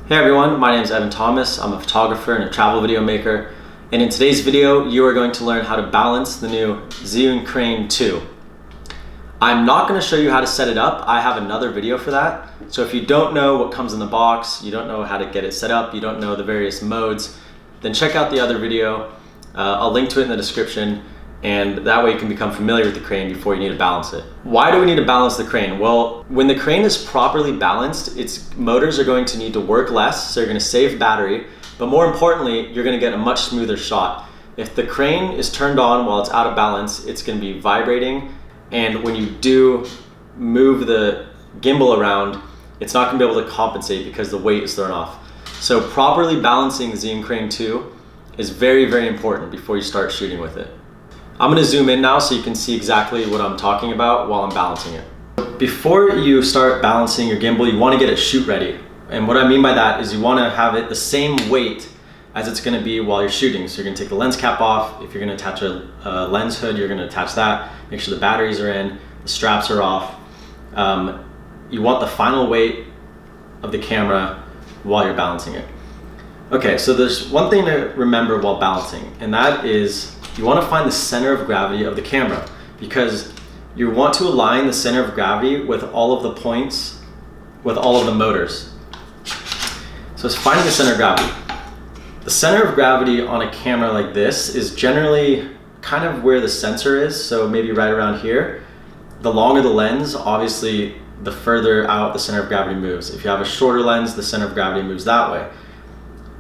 Hey everyone, my name is Evan Thomas. I'm a photographer and a travel video maker. And in today's video, you are going to learn how to balance the new Zhiyun Crane 2. I'm not going to show you how to set it up. I have another video for that. So if you don't know what comes in the box, you don't know how to get it set up, you don't know the various modes, then check out the other video. I'll link to it in the description, and that way you can become familiar with the crane before you need to balance it. Why do we need to balance the crane? Well, when the crane is properly balanced, its motors are going to need to work less, so you're going to save battery, but more importantly, you're going to get a much smoother shot. If the crane is turned on while it's out of balance, it's going to be vibrating, and when you do move the gimbal around, it's not going to be able to compensate because the weight is thrown off. So properly balancing the Zhiyun Crane 2 is very, very important before you start shooting with it. I'm going to zoom in now so you can see exactly what I'm talking about while I'm balancing it. Before you start balancing your gimbal, you want to get it shoot ready. And what I mean by that is you want to have it the same weight as it's going to be while you're shooting. So you're going to take the lens cap off. If you're going to attach a lens hood, you're going to attach that. Make sure the batteries are in, the straps are off. You want the final weight of the camera while you're balancing it. Okay, so there's one thing to remember while balancing, and that is you want to find the center of gravity of the camera, because you want to align the center of gravity with all of the points, with all of the motors. So it's finding the center of gravity. The center of gravity on a camera like this is generally kind of where the sensor is, so maybe right around here. The longer the lens, obviously, the further out the center of gravity moves. If you have a shorter lens, the center of gravity moves that way.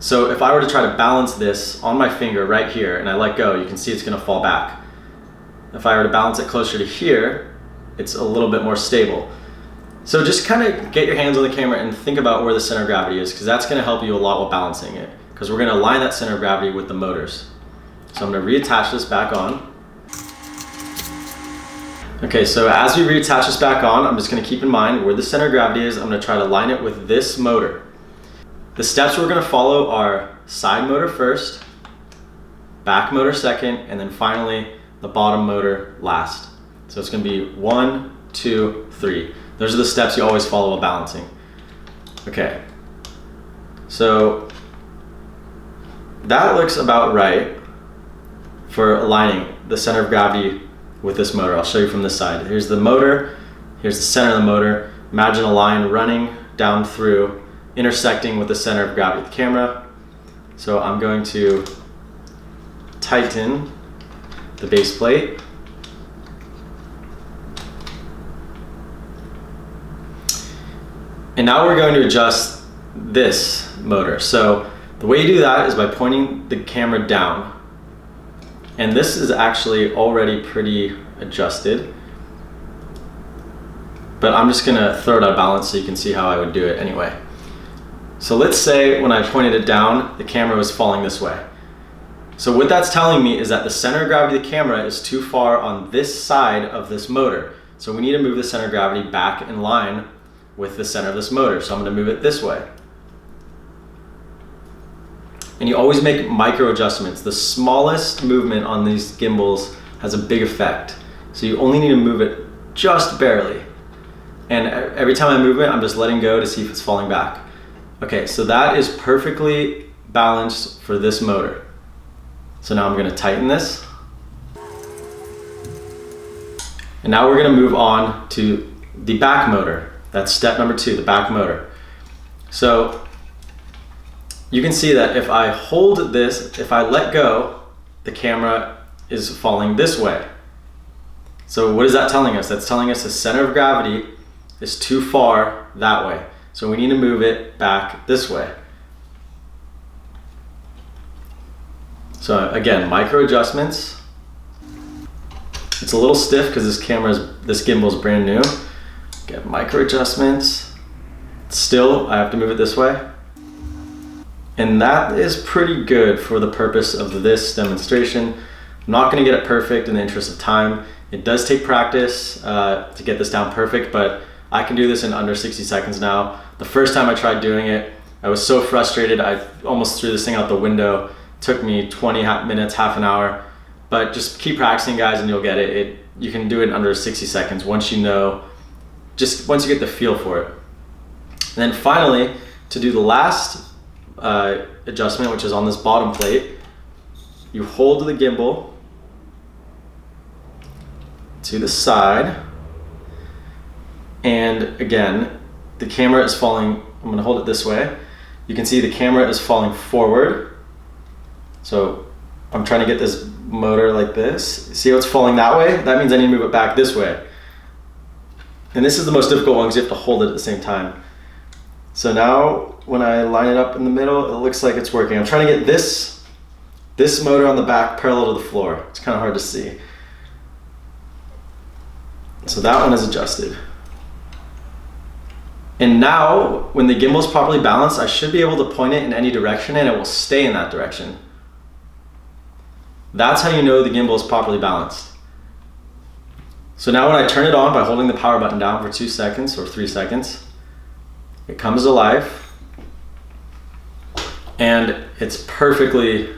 So if I were to try to balance this on my finger right here and I let go, you can see it's going to fall back. If I were to balance it closer to here, it's a little bit more stable. So just kind of get your hands on the camera and think about where the center of gravity is, because that's going to help you a lot while balancing it, because we're going to align that center of gravity with the motors. So I'm going to reattach this back on. Okay, so as we reattach this back on, I'm just going to keep in mind where the center of gravity is. I'm going to try to line it with this motor. The steps we're going to follow are side motor first, back motor second, and then finally the bottom motor last. So it's going to be 1, 2, 3. Those are the steps you always follow while balancing. Okay, so that looks about right for aligning the center of gravity with this motor. I'll show you from this side. Here's the motor, here's the center of the motor. Imagine a line running down through, intersecting with the center of gravity of the camera. So I'm going to tighten the base plate. And now we're going to adjust this motor. So the way you do that is by pointing the camera down. And this is actually already pretty adjusted, but I'm just gonna throw it out of balance so you can see how I would do it anyway. So let's say when I pointed it down, the camera was falling this way. So what that's telling me is that the center of gravity of the camera is too far on this side of this motor. So we need to move the center of gravity back in line with the center of this motor. So I'm going to move it this way. And you always make micro adjustments. The smallest movement on these gimbals has a big effect. So you only need to move it just barely. And every time I move it, I'm just letting go to see if it's falling back. Okay, so that is perfectly balanced for this motor. So now I'm going to tighten this. And now we're going to move on to the back motor. That's step number 2, the back motor. So you can see that if I hold this, if I let go, the camera is falling this way. So what is that telling us? That's telling us the center of gravity is too far that way. So we need to move it back this way. So again, micro adjustments. It's a little stiff because this gimbal is brand new. Get micro adjustments. Still, I have to move it this way. And that is pretty good for the purpose of this demonstration. I'm not going to get it perfect in the interest of time. It does take practice to get this down perfect, but I can do this in under 60 seconds now. The first time I tried doing it, I was so frustrated, I almost threw this thing out the window. It took me 20 minutes, half an hour. But just keep practicing, guys, and you'll get it. You can do it in under 60 seconds once you know, once you get the feel for it. And then finally, To do the last adjustment, which is on this bottom plate, you hold the gimbal to the side, and again, the camera is falling. I'm gonna hold it this way. You can see the camera is falling forward. So I'm trying to get this motor like this. See how it's falling that way? That means I need to move it back this way. And this is the most difficult one because you have to hold it at the same time. So now when I line it up in the middle, it looks like it's working. I'm trying to get this motor on the back parallel to the floor. It's kind of hard to see. So that one is adjusted. And now when the gimbal is properly balanced, I should be able to point it in any direction and it will stay in that direction. That's how you know the gimbal is properly balanced. So now when I turn it on by holding the power button down for 2 seconds or 3 seconds, it comes to life and it's perfectly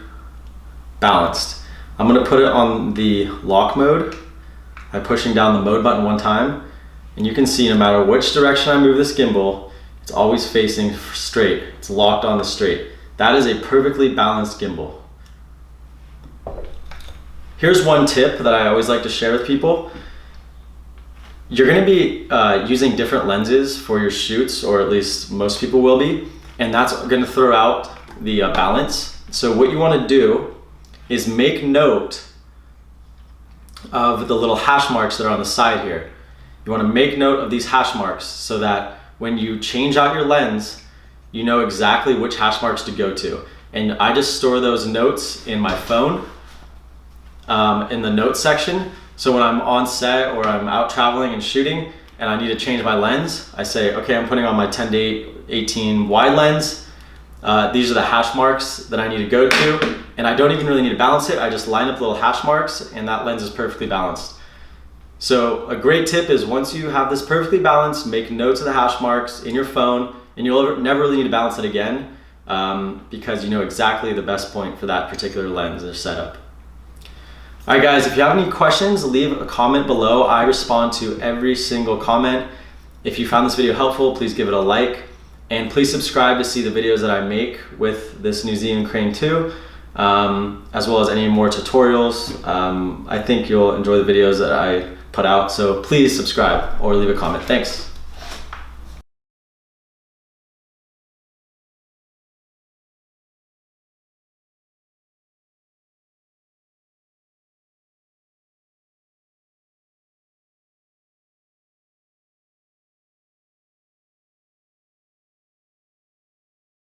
balanced. I'm gonna put it on the lock mode by pushing down the mode button one time, and you can see no matter which direction I move this gimbal, it's always facing straight. It's locked on the straight. That is a perfectly balanced gimbal. Here's one tip that I always like to share with people. You're gonna be using different lenses for your shoots, or at least most people will be, and that's gonna throw out the balance. So what you wanna do is make note of the little hash marks that are on the side here. You wanna make note of these hash marks so that when you change out your lens, you know exactly which hash marks to go to. And I just store those notes in my phone, in the notes section. So when I'm on set or I'm out traveling and shooting and I need to change my lens, I say, okay, I'm putting on my 10-18 wide lens. These are the hash marks that I need to go to. And I don't even really need to balance it. I just line up little hash marks and that lens is perfectly balanced. So a great tip is once you have this perfectly balanced, make notes of the hash marks in your phone, and you'll never really need to balance it again because you know exactly the best point for that particular lens or setup. All right guys, if you have any questions, leave a comment below. I respond to every single comment. If you found this video helpful, please give it a like, and please subscribe to see the videos that I make with this new Zhiyun Crane 2, as well as any more tutorials. I think you'll enjoy the videos that I put out, so please subscribe or leave a comment. Thanks.